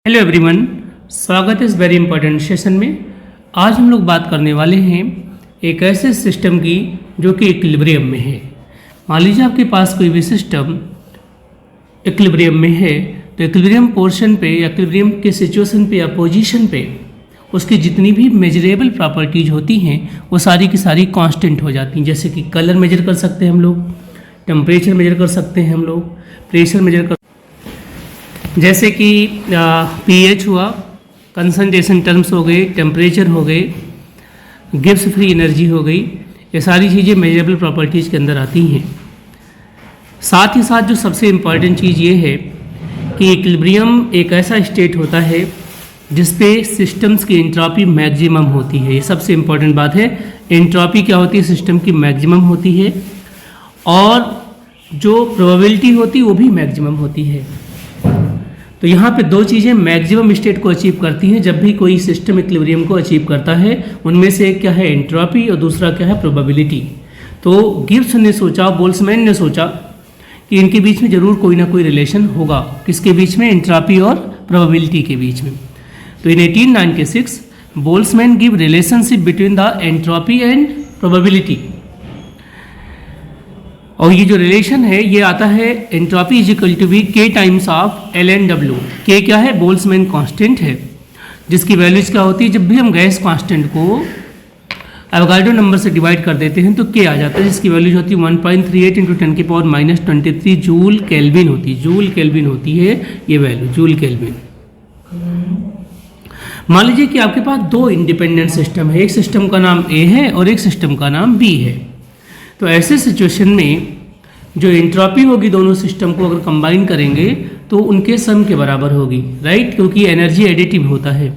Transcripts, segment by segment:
Hello everyone, स्वागत है इस वेरी इंपॉर्टेंट सेशन में। आज हम लोग बात करने वाले हैं एक ऐसे सिस्टम की जो कि इक्विलिब्रियम में है। मान लीजिए आपके पास कोई भी सिस्टम इक्विलिब्रियम में है, तो इक्विलिब्रियम पोर्शन पे या इक्विलिब्रियम के सिचुएशन पे या पोजीशन पे उसकी जितनी भी मेजरेबल प्रॉपर्टीज होती हैं वो सारी की सारी कांस्टेंट हो जाती हैं। जैसे कि कलर मेजर कर सकते हैं हम लोग, टेम्परेचर मेजर कर सकते हैं हम लोग, प्रेशर मेजर कर, जैसे कि pH हुआ, कंसंट्रेशन टर्म्स हो गए, टेम्परेचर हो गए, गिब्स फ्री एनर्जी हो गई, ये सारी चीज़ें मेजरेबल प्रॉपर्टीज़ के अंदर आती हैं। साथ ही साथ जो सबसे इम्पॉर्टेंट चीज़ ये है कि इक्विलिब्रियम एक ऐसा स्टेट होता है जिसपे सिस्टम्स की एंट्रोपी मैक्सिमम होती है। ये सबसे इम्पॉर्टेंट बात है। एंट्रोपी क्या होती है? सिस्टम की मैक्सिमम होती है और जो प्रोबेबिलिटी होती है वो भी मैक्सिमम होती है। तो यहाँ पे दो चीज़ें मैक्सिमम स्टेट को अचीव करती हैं जब भी कोई सिस्टम इक्विलिब्रियम को अचीव करता है। उनमें से एक क्या है? एंट्रोपी, और दूसरा क्या है? प्रोबेबिलिटी। तो गिब्स ने सोचा, बोल्ट्जमैन ने सोचा कि इनके बीच में जरूर कोई ना कोई रिलेशन होगा। किसके बीच में? एंट्रोपी और प्रोबेबिलिटी के बीच में। तो in 1896 Boltzmann give relationship between the entropy and probability. और ये जो रिलेशन है ये आता है entropy is equal to B K times of L N W. K क्या है? बोल्ट्जमैन कांस्टेंट है, जिसकी वैल्यूज क्या होती है? जब भी हम गैस कांस्टेंट को एवोगाड्रो नंबर से डिवाइड कर देते हैं तो के आ जाता है, जिसकी वैल्यूज होती है 1.38 × 10⁻⁻23 जूल केल्विन होती है। जूल केल्विन होती है ये वैल्यू, जूल केल्विन। मान लीजिए कि आपके पास दो इंडिपेंडेंट सिस्टम है, एक सिस्टम का नाम ए है और एक सिस्टम का नाम बी है। तो ऐसे सिचुएशन में जो एंट्रोपी होगी दोनों सिस्टम को अगर कंबाइन करेंगे तो उनके सम के बराबर होगी, राइट? क्योंकि एनर्जी एडिटिव होता है।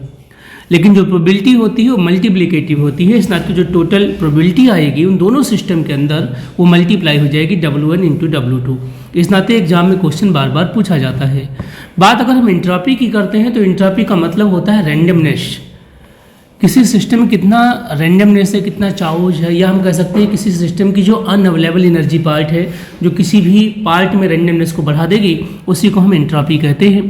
लेकिन जो प्रोबेबिलिटी होती है वो मल्टीप्लिकेटिव होती है। इस नाते जो टोटल प्रोबेबिलिटी आएगी उन दोनों सिस्टम के अंदर वो मल्टीप्लाई हो जाएगी W1 × W2। इस नाते एग्जाम में क्वेश्चन बार बार पूछा जाता है। बात अगर हम एंट्रोपी की करते हैं तो एंट्रोपी का मतलब होता है रैंडमनेस। किसी सिस्टम में कितना रैंडमनेस है, कितना चार्ज है, या हम कह सकते हैं किसी सिस्टम की जो अनअवेलेबल एनर्जी पार्ट है, जो किसी भी पार्ट में रैंडमनेस को बढ़ा देगी, उसी को हम एंट्रोपी कहते हैं।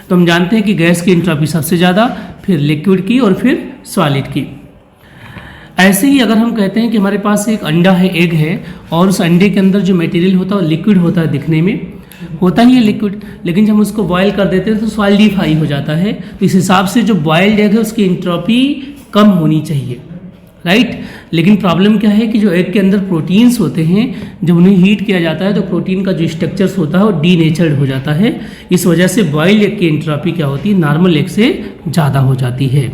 तो हम जानते हैं कि गैस की एंट्रोपी सबसे ज़्यादा, फिर लिक्विड की और फिर सॉलिड की। ऐसे ही अगर हम कहते हैं कि हमारे पास एक अंडा है, एग है, और उस अंडे के अंदर जो मटेरियल होता है वो लिक्विड होता है, दिखने में होता ही है लिक्विड, लेकिन जब हम उसको बॉयल कर देते हैं तो सॉलिडिफाई हो जाता है। तो इस हिसाब से जो बॉयल्ड एग है उसकी एंट्रोपी कम होनी चाहिए, राइट? लेकिन प्रॉब्लम क्या है कि जो एग के अंदर प्रोटीन्स होते हैं, जब उन्हें हीट किया जाता है तो प्रोटीन का जो स्ट्रक्चर्स होता है वो डीनेचर्ड हो जाता है। इस वजह से बॉइल्ड एग की एंट्रोपी क्या होती है? नॉर्मल एग से ज़्यादा हो जाती है।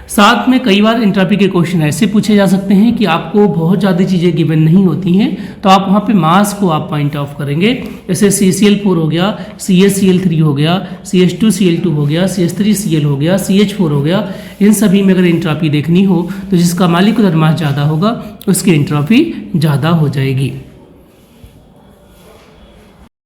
साथ में कई बार एंट्रोपी के क्वेश्चन ऐसे पूछे जा सकते हैं कि आपको बहुत ज़्यादा चीज़ें गिवन नहीं होती हैं, तो आप वहाँ पे मास को आप पॉइंट ऑफ करेंगे। जैसे CCl4 हो गया, CaCl3 हो गया, CH2Cl2 हो गया, CH3Cl हो गया, CH4 हो गया। इन सभी में अगर एंट्रोपी देखनी हो तो जिसका मॉलिक्यूलर मास ज़्यादा होगा उसकी एंट्रोपी ज़्यादा हो जाएगी।